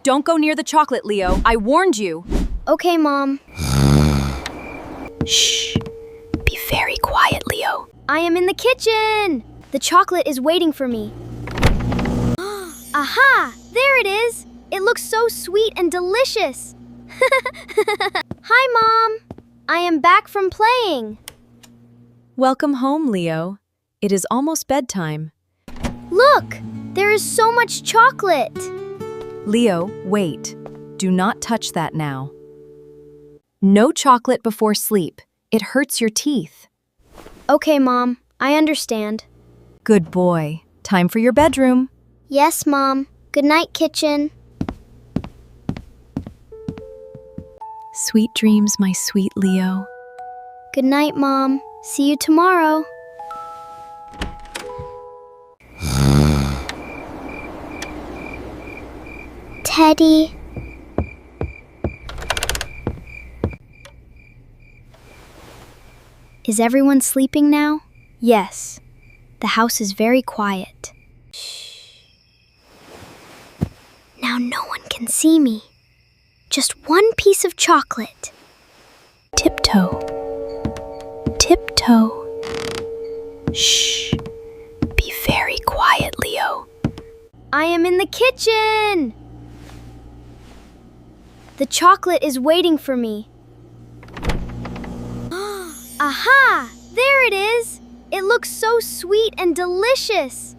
Don't go near the chocolate, Leo. I warned you. Okay, Mom. Shh. Be very quiet, Leo. I am in the kitchen. The chocolate is waiting for me. Aha! There it is. It looks so sweet and delicious. Hi, Mom. I am back from playing. Welcome home, Leo. It is almost bedtime. Look, there is so much chocolate. Leo, wait. Do not touch that now. No chocolate before sleep. It hurts your teeth. Okay, Mom. I understand. Good boy. Time for your bedroom. Yes, Mom. Good night, kitchen. Sweet dreams, my sweet Leo. Good night, Mom. See you tomorrow. Teddy. Is everyone sleeping now? Yes. The house is very quiet. Shh. Now no one can see me. Just one piece of chocolate. Tiptoe. Tiptoe. Shh. Be very quiet, Leo. I am in the kitchen. The chocolate is waiting for me. Aha! There it is! It looks so sweet and delicious.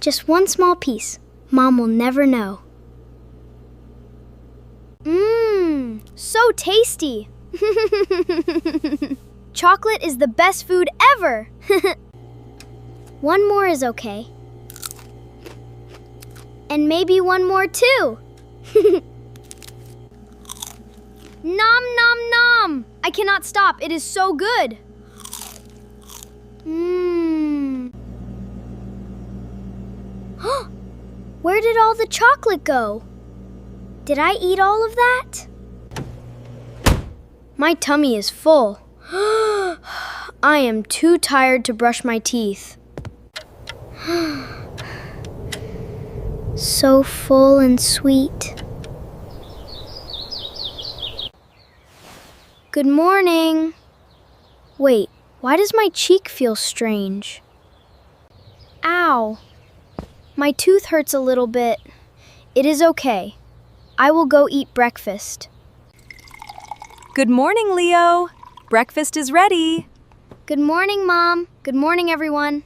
Just one small piece. Mom will never know. Mmm, so tasty. Chocolate is the best food ever. One more is okay. And maybe one more too. Nom nom nom! I cannot stop. It is so good. Mmm. Where did all the chocolate go? Did I eat all of that? My tummy is full. I am too tired to brush my teeth. So full and sweet. Good morning. Wait, why does my cheek feel strange? Ow. My tooth hurts a little bit. It is okay. I will go eat breakfast. Good morning, Leo. Breakfast is ready. Good morning, Mom. Good morning, everyone.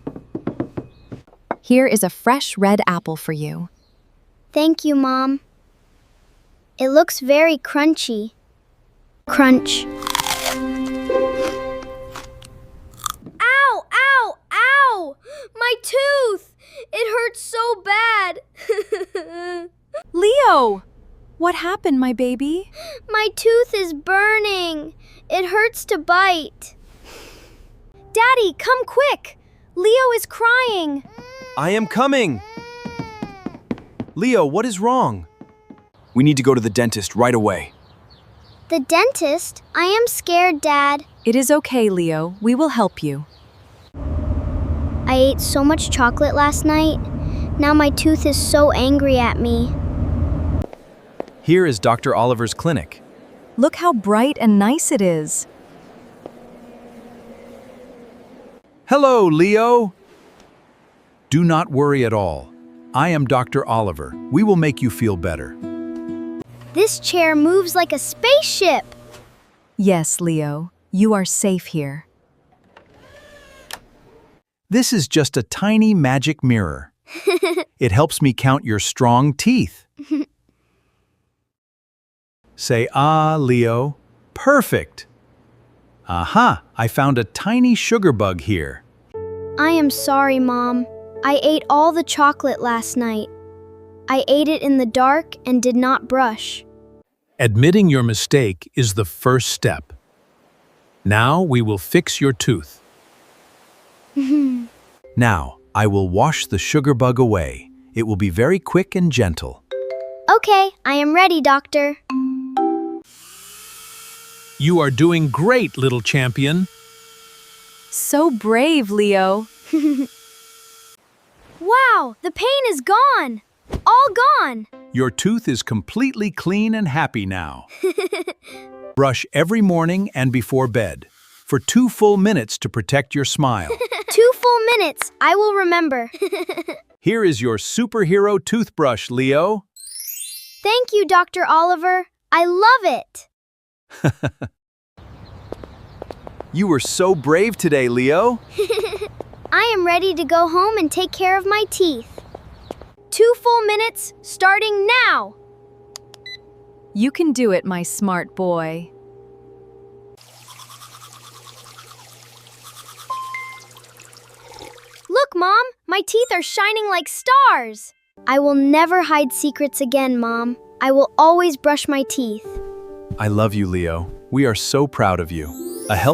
Here is a fresh red apple for you. Thank you, Mom. It looks very crunchy. Crunch. Ow, ow, ow! My tooth! It hurts so bad. Leo! What happened, my baby? My tooth is burning. It hurts to bite. Daddy, come quick! Leo is crying. I am coming! Leo, what is wrong? We need to go to the dentist right away. The dentist? I am scared, Dad. It is okay, Leo. We will help you. I ate so much chocolate last night. Now my tooth is so angry at me. Here is Dr. Oliver's clinic. Look how bright and nice it is. Hello, Leo. Do not worry at all. I am Dr. Oliver. We will make you feel better. This chair moves like a spaceship. Yes, Leo. You are safe here. This is just a tiny magic mirror. It helps me count your strong teeth. Say, ah, Leo. Perfect. Aha, I found a tiny sugar bug here. I am sorry, Mom. I ate all the chocolate last night. I ate it in the dark and did not brush. Admitting your mistake is the first step. Now we will fix your tooth. Now, I will wash the sugar bug away. It will be very quick and gentle. Okay, I am ready, Doctor. You are doing great, little champion. So brave, Leo. Wow, the pain is gone. All gone. Your tooth is completely clean and happy now. Brush every morning and before bed for 2 full minutes to protect your smile. 2 full minutes. I will remember. Here is your superhero toothbrush, Leo. Thank you, Dr. Oliver. I love it. You were so brave today, Leo. I am ready to go home and take care of my teeth. 2 full minutes, starting now. You can do it, my smart boy. Look, Mom, my teeth are shining like stars. I will never hide secrets again, Mom. I will always brush my teeth. I love you, Leo. We are so proud of you. A healthy